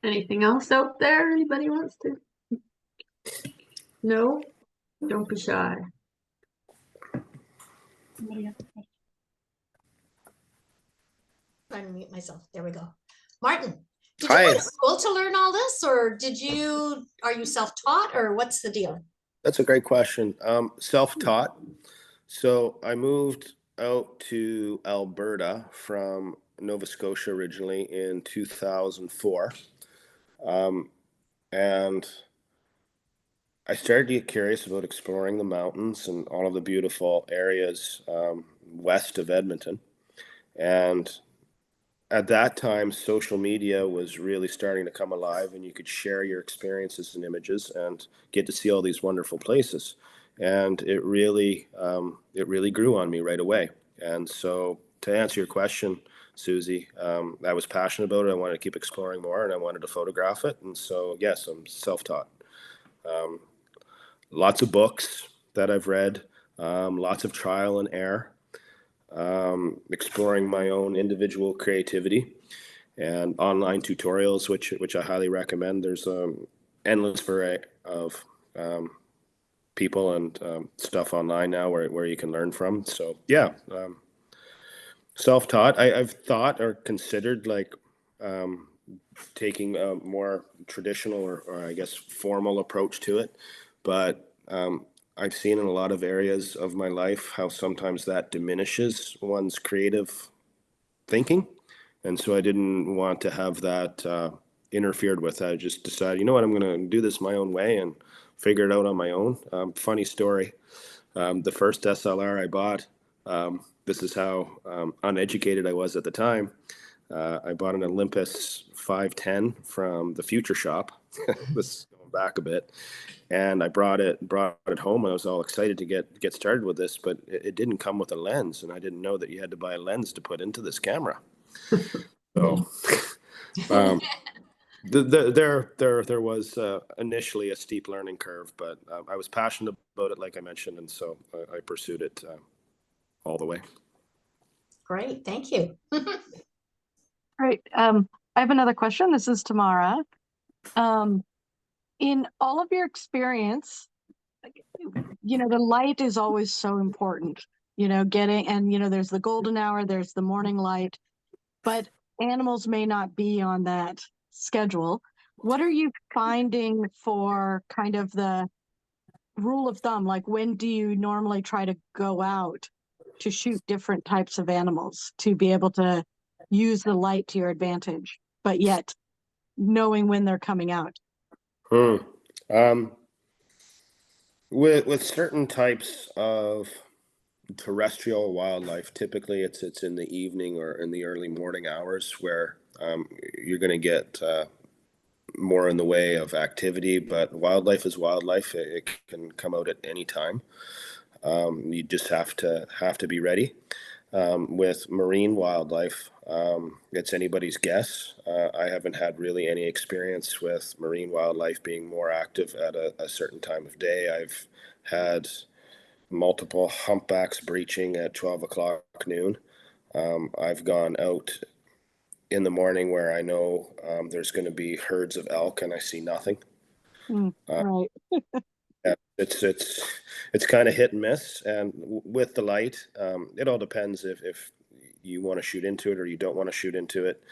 Anything else out there anybody wants to? No? Don't be shy. Somebody else? Trying to mute myself. There we go. Martin, did Hi. you go to school to learn all this, or are you self-taught, or what's the deal? That's a great question. Self-taught. So I moved out to Alberta from Nova Scotia originally in 2004. And I started to get curious about exploring the mountains and all of the beautiful areas west of Edmonton. And at that time, social media was really starting to come alive, and you could share your experiences and images and get to see all these wonderful places. And it really grew on me right away. And so to answer your question, Susie, I was passionate about it. I wanted to keep exploring more, and I wanted to photograph it. And so, yes, I'm self-taught. Lots of books that I've read, lots of trial and error, exploring my own individual creativity, and online tutorials, which I highly recommend. There's endless variety of people and stuff online now where you can learn from. So yeah, self-taught. I've thought or considered like taking a more traditional or I guess formal approach to it, but I've seen in a lot of areas of my life how sometimes that diminishes one's creative thinking, and so I didn't want to have that interfered with. I just decided, you know what, I'm going to do this my own way and figure it out on my own. Funny story. The first SLR I bought, this is how uneducated I was at the time. I bought an Olympus 510 from the Future Shop. This is going back a bit, and I brought it home. I was all excited to get started with this, but it didn't come with a lens, and I didn't know that you had to buy a lens to put into this camera. So there was initially a steep learning curve, but I was passionate about it, like I mentioned, and so I pursued it all the way. Great, thank you. Great. I have another question. This is Tamara. In all of your experience, the light is always so important, there's the golden hour, there's the morning light, but animals may not be on that schedule. What are you finding for kind of the rule of thumb? Like, when do you normally try to go out to shoot different types of animals to be able to use the light to your advantage, but yet knowing when they're coming out? With certain types of terrestrial wildlife, typically it's in the evening or in the early morning hours where you're going to get more in the way of activity. But wildlife is wildlife; it can come out at any time. You just have to be ready. With marine wildlife, it's anybody's guess. I haven't had really any experience with marine wildlife being more active at a certain time of day. I've had multiple humpbacks breaching at 12 o'clock noon. I've gone out in the morning where I know there's going to be herds of elk and I see nothing. Right. Yeah, it's kind of hit and miss, and with the light, it all depends if you want to shoot into it or you don't want to shoot into it.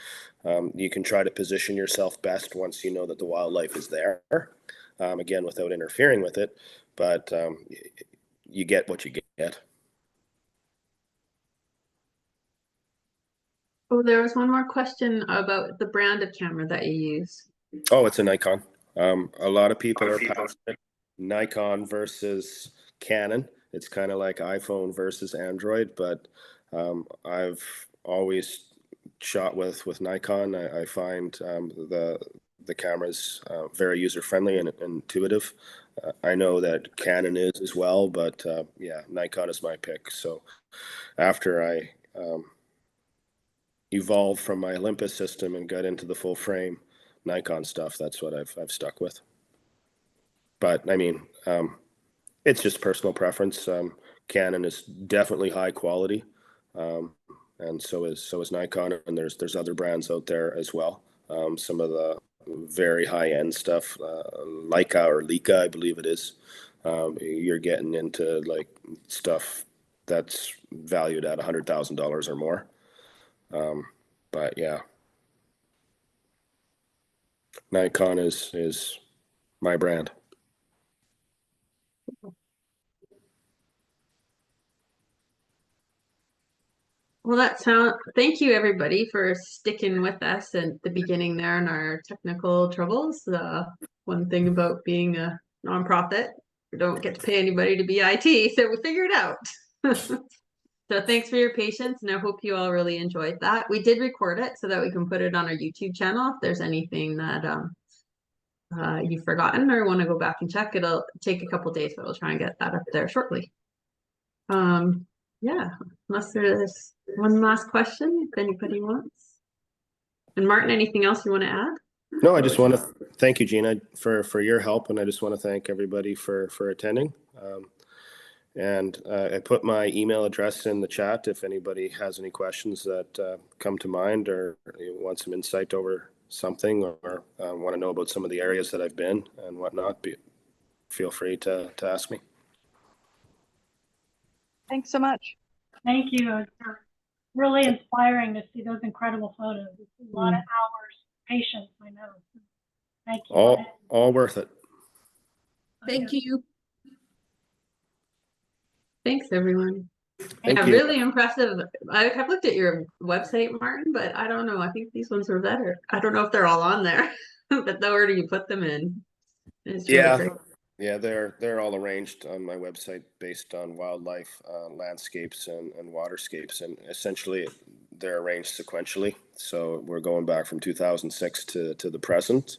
You can try to position yourself best once you know that the wildlife is there, again, without interfering with it, but you get what you get. Oh, there was one more question about the brand of camera that you use. Oh, it's a Nikon. A lot of people are passionate. Nikon versus Canon. It's kind of like iPhone versus Android, but I've always shot with Nikon. I find the camera's very user friendly and intuitive. I know that Canon is as well, but yeah, Nikon is my pick. So after I evolved from my Olympus system and got into the full frame Nikon stuff, that's what I've stuck with. But I mean, it's just personal preference. Canon is definitely high quality, and so is Nikon. And there's other brands out there as well. Some of the very high end stuff, Leica or Leica, I believe it is. You're getting into like stuff that's valued at $100,000 or more. But yeah, Nikon is my brand. Well, thank you everybody for sticking with us at the beginning there in our technical troubles. One thing about being a nonprofit, we don't get to pay anybody to be IT, so we figured it out. So thanks for your patience, and I hope you all really enjoyed that. We did record it so that we can put it on our YouTube channel. If there's anything that you've forgotten or want to go back and check, it'll take a couple days, but we'll try and get that up there shortly. Yeah, unless there's one last question, if anybody wants. And Martin, anything else you want to add? No, I just want to thank you, Gina, for your help, and I just want to thank everybody for attending. And I put my email address in the chat if anybody has any questions that come to mind, or you want some insight over something, or want to know about some of the areas that I've been and whatnot. feel free to ask me. Thanks so much. Thank you. It's really inspiring to see those incredible photos. It's a lot of hours, patience, I know. Thank you. All worth it. Thank you. Thanks, everyone. Thank Yeah, you. really impressive. I have looked at your website, Martin, but I don't know. I think these ones were better. I don't know if they're all on there, but the order you put them in is really great. Yeah, they're all arranged on my website based on wildlife, landscapes, and waterscapes, and essentially they're arranged sequentially. So we're going back from 2006 to the present,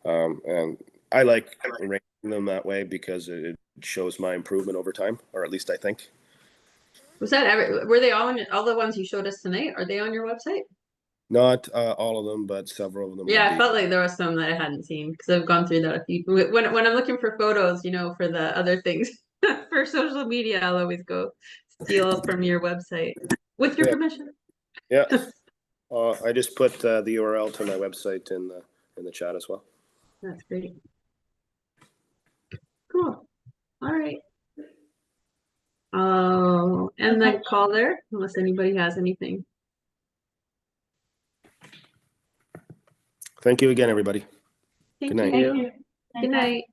and I like arranging them that way because it shows my improvement over time, or at least I think. Was that were they all the ones you showed us tonight? Are they on your website? Not all of them, but several of them. Yeah, I felt like there was some that I hadn't seen because I've gone through that a few. When I'm looking for photos, you know, for the other things for social media, I'll always go steal from your website with your permission. Yeah, I just put the URL to my website in the chat as well. That's great. Cool. All right. Oh, and the call there, unless anybody has anything. Thank you again, everybody. Thank Good night. you. Thank you. Good night.